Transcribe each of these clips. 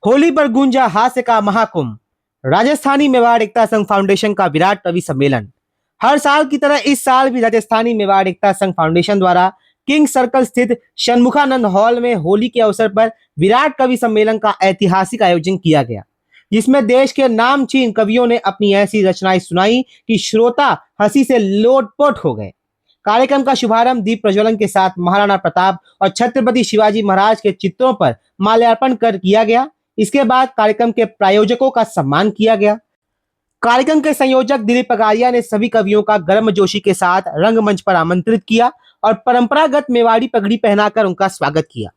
होली पर गूंजा हास्य का महाकुंभ। राजस्थानी मेवाड़ एकता संघ फाउंडेशन का विराट कवि सम्मेलन। हर साल की तरह इस साल भी राजस्थानी मेवाड़ एकता संघ फाउंडेशन द्वारा किंग सर्कल स्थित षणमुखानंद हॉल में होली के अवसर पर विराट कवि सम्मेलन का ऐतिहासिक आयोजन किया गया, जिसमें देश के नामचीन कवियों ने अपनी ऐसी रचनाएं सुनाई कि श्रोता हंसी से लोटपोट हो गए। कार्यक्रम का शुभारंभ दीप प्रज्वलन के साथ महाराणा प्रताप और छत्रपति शिवाजी महाराज के चित्रों पर माल्यार्पण कर किया गया। इसके बाद कार्यक्रम के प्रायोजकों का सम्मान किया गया। कार्यक्रम के संयोजक दिलीप पगारिया ने सभी कवियों का गर्मजोशी के साथ रंगमंच पर आमंत्रित किया और परंपरागत मेवाड़ी पगड़ी पहनाकर उनका स्वागत किया।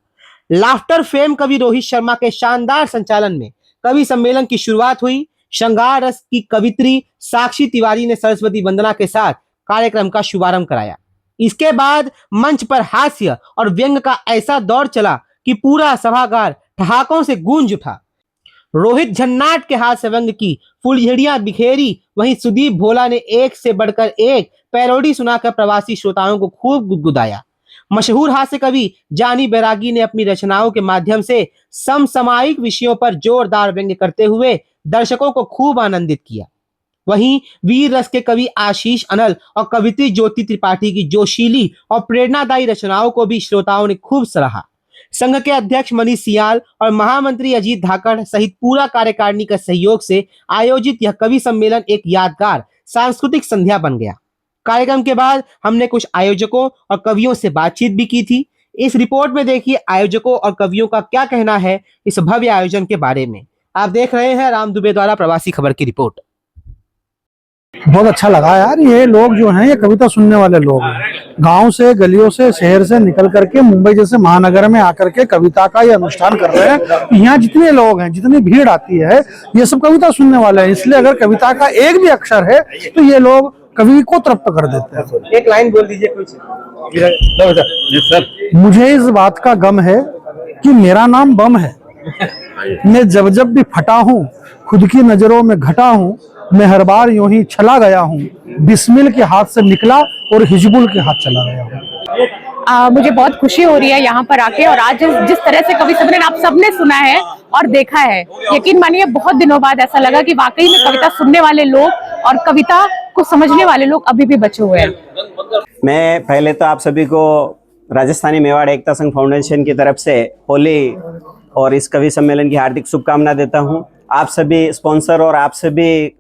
लाफ्टर फेम कवि रोहित शर्मा के शानदार संचालन में कवि सम्मेलन की शुरुआत हुई। श्रृंगार रस की कवित्री साक्षी तिवारी ने सरस्वती वंदना के साथ कार्यक्रम का शुभारंभ कराया। इसके बाद मंच पर हास्य और व्यंग का ऐसा दौर चला कि पूरा सभागार ठहाकों से गूंज उठा। रोहित झन्नाट के हास्य व्यंग की फुलझड़ियां बिखेरी, वहीं सुदीप भोला ने एक से बढ़कर एक पैरोडी सुनाकर प्रवासी श्रोताओं को खूब गुदगुदाया। मशहूर हास्य कवि जानी बैरागी ने अपनी रचनाओं के माध्यम से समसामयिक विषयों पर जोरदार व्यंग्य करते हुए दर्शकों को खूब आनंदित किया। वहीं वीर रस के कवि आशीष अनल और कवित्री ज्योति त्रिपाठी की जोशीली और प्रेरणादायी रचनाओं को भी श्रोताओं ने खूब सराहा। संघ के अध्यक्ष मनीष सियाल और महामंत्री अजीत धाकड़ सहित पूरा कार्यकारिणी के सहयोग से आयोजित यह कवि सम्मेलन एक यादगार सांस्कृतिक संध्या बन गया। कार्यक्रम के बाद हमने कुछ आयोजकों और कवियों से बातचीत भी की थी। इस रिपोर्ट में देखिए आयोजकों और कवियों का क्या कहना है इस भव्य आयोजन के बारे में। आप देख रहे हैं राम दुबे द्वारा प्रवासी खबर की रिपोर्ट। बहुत अच्छा लगा यार। ये लोग जो हैं ये कविता सुनने वाले लोग हैं। गांव से, गलियों से, शहर से निकल करके मुंबई जैसे महानगर में आकर के कविता का ये अनुष्ठान कर रहे हैं। यहाँ जितने लोग हैं, जितनी भीड़ आती है, ये सब कविता सुनने वाले हैं। इसलिए अगर कविता का एक भी अक्षर है तो ये लोग कवि को तृप्त कर देते हैं। एक लाइन बोल दीजिए कुछ। मुझे इस बात का गम है कि मेरा नाम बम है। मैं जब जब भी फटा हूँ, खुद की नजरों में घटा हूँ, मैं हर बार यूं ही चला गया हूँ। बिस्मिल के हाथ से निकला और हिजबुल के हाथ चला गया हूँ। मुझे बहुत खुशी हो रही है यहाँ पर आके, और आज जिस तरह से कवि सम्मेलन आप सबने सुना है और देखा है, यकीन मानिए बहुत दिनों बाद ऐसा लगा कि वाकई में कविता सुनने वाले लोग और कविता को समझने वाले लोग अभी भी बचे हुए हैं। मैं पहले तो आप सभी को राजस्थानी मेवाड़ एकता संघ फाउंडेशन की तरफ से होली और इस कवि सम्मेलन की हार्दिक शुभकामना देता हूँ। आप सभी स्पॉन्सर और आप सभी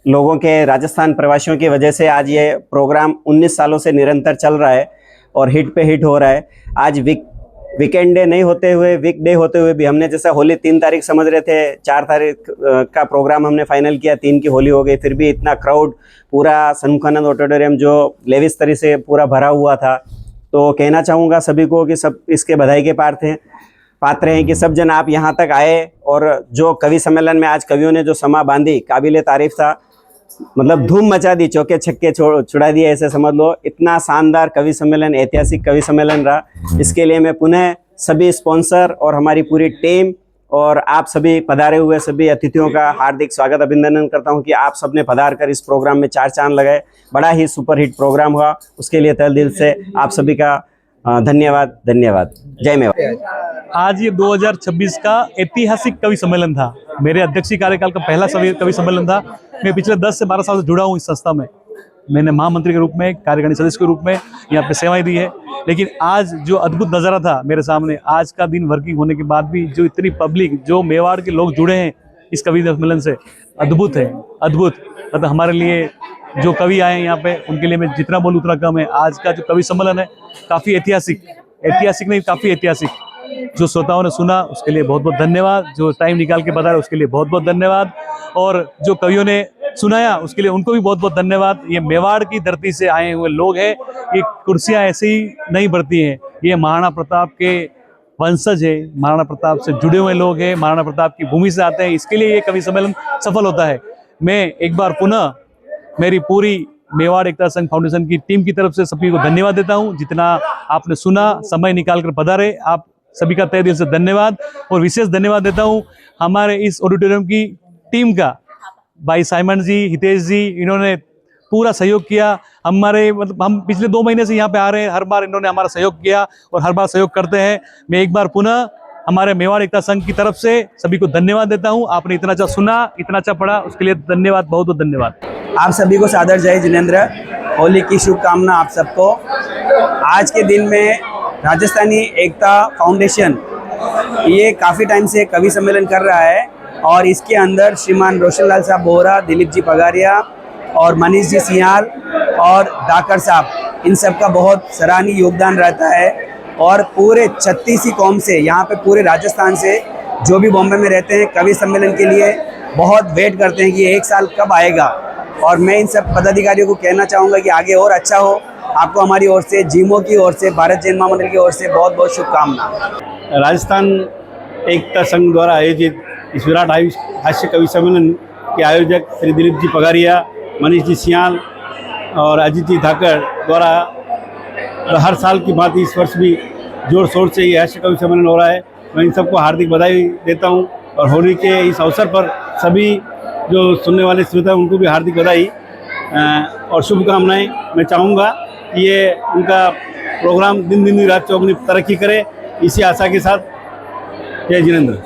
लोगों के राजस्थान प्रवासियों की वजह से आज ये प्रोग्राम 19 सालों से निरंतर चल रहा है और हिट पे हिट हो रहा है। आज वीकेंड डे नहीं होते हुए, वीक डे होते हुए भी हमने जैसा होली 3 तारीख समझ रहे थे, 4 तारीख का प्रोग्राम हमने फाइनल किया, 3 की होली हो गई। फिर भी इतना क्राउड पूरा षणमुखानंद ऑडिटोरियम जो लेविस तरी से पूरा भरा हुआ था। तो कहना चाहूँगा सभी को कि सब इसके बधाई के पात्र हैं कि सब जन आप यहाँ तक आए। और जो कवि सम्मेलन में आज कवियों ने जो समा बांधी, काबिले तारीफ था। मतलब धूम मचा दी, चौके छक्के छुड़ा दिए, ऐसे समझ लो। इतना शानदार कवि सम्मेलन, ऐतिहासिक कवि सम्मेलन रहा। इसके लिए मैं पुनः सभी स्पॉन्सर और हमारी पूरी टीम और आप सभी पधारे हुए सभी अतिथियों का हार्दिक स्वागत अभिनंदन करता हूं कि आप सबने पधार कर इस प्रोग्राम में 4 चांद लगाए। बड़ा ही सुपरहिट प्रोग्राम हुआ, उसके लिए तहे दिल से आप सभी का धन्यवाद। जय मेवाड़। आज ये 2026 का ऐतिहासिक कवि सम्मेलन था। मेरे अध्यक्षीय कार्यकाल का पहला कवि सम्मेलन था। मैं पिछले 10 से 12 साल से जुड़ा हूँ इस संस्था में। मैंने महामंत्री के रूप में, कार्यकारिणी सदस्य के रूप में यहाँ पे सेवाएं दी है। लेकिन आज जो अद्भुत नज़ारा था मेरे सामने, आज का दिन वर्किंग होने के बाद भी जो इतनी पब्लिक, जो मेवाड़ के लोग जुड़े हैं इस कवि सम्मेलन से, अद्भुत है, अद्भुत। मतलब हमारे लिए जो कवि आए हैं यहाँ पे, उनके लिए मैं जितना बोलूँ उतना कम है। आज का जो कवि सम्मेलन है काफ़ी ऐतिहासिक नहीं, काफ़ी ऐतिहासिक। जो श्रोताओं ने सुना उसके लिए बहुत बहुत धन्यवाद। जो टाइम निकाल के बता रहे उसके लिए बहुत बहुत धन्यवाद। और जो कवियों ने सुनाया उसके लिए उनको भी बहुत बहुत धन्यवाद। ये मेवाड़ की धरती से आए हुए लोग हैं। ये कुर्सियाँ ऐसे ही नहीं बढ़ती हैं। ये महाराणा प्रताप के वंशज है, महाराणा प्रताप से जुड़े हुए लोग हैं, महाराणा प्रताप की भूमि से आते हैं। इसके लिए ये कवि सम्मेलन सफल होता है। मैं एक बार पुनः मेरी पूरी मेवाड़ एकता संघ फाउंडेशन की टीम की तरफ से सभी को धन्यवाद देता हूँ। जितना आपने सुना, समय निकाल कर पधारे, आप सभी का तहे दिल से धन्यवाद। और विशेष धन्यवाद देता हूँ हमारे इस ऑडिटोरियम की टीम का, भाई साइमन जी, हितेश जी, इन्होंने पूरा सहयोग किया। हमारे मतलब हम पिछले 2 महीने से यहाँ पे आ रहे हैं, हर बार इन्होंने हमारा सहयोग किया और हर बार सहयोग करते हैं। मैं एक बार पुनः हमारे मेवाड़ एकता संघ की तरफ से सभी को धन्यवाद देता हूँ। आपने इतना अच्छा सुना, इतना अच्छा पढ़ा, उसके लिए धन्यवाद, बहुत बहुत धन्यवाद। आप सभी को सादर जय जिनेंद्र। होली की शुभकामना आप सबको। आज के दिन में राजस्थानी एकता फाउंडेशन ये काफ़ी टाइम से कवि सम्मेलन कर रहा है और इसके अंदर श्रीमान रोशनलाल साहब बोहरा, दिलीप जी पगारिया और मनीष जी सियाल और दाकर साहब, इन सब का बहुत सराहनीय योगदान रहता है। और पूरे 36 कौम से, यहाँ पे पूरे राजस्थान से जो भी बॉम्बे में रहते हैं, कवि सम्मेलन के लिए बहुत वेट करते हैं कि एक साल कब आएगा। और मैं इन सब पदाधिकारियों को कहना चाहूँगा कि आगे और अच्छा हो। आपको हमारी ओर से, जीमो की ओर से, भारत जैन महामंडल की ओर से बहुत बहुत शुभकामना। राजस्थान एकता संघ द्वारा आयोजित इस विराट हास्य कवि सम्मेलन के आयोजक श्री दिलीप जी पगारिया, मनीष जी सियाल और अजीत जी धाकर द्वारा हर साल की भांति इस वर्ष भी जोर शोर से ये हास्य कवि सम्मेलन हो रहा है। मैं इन सबको हार्दिक बधाई देता हूँ और होली के इस अवसर पर सभी जो सुनने वाले श्रोता हैं उनको भी हार्दिक बधाई और शुभकामनाएं। मैं चाहूँगा कि ये उनका प्रोग्राम दिन दिन रात चौगुनी तरक्की करे, इसी आशा के साथ जय जिनेंद्र।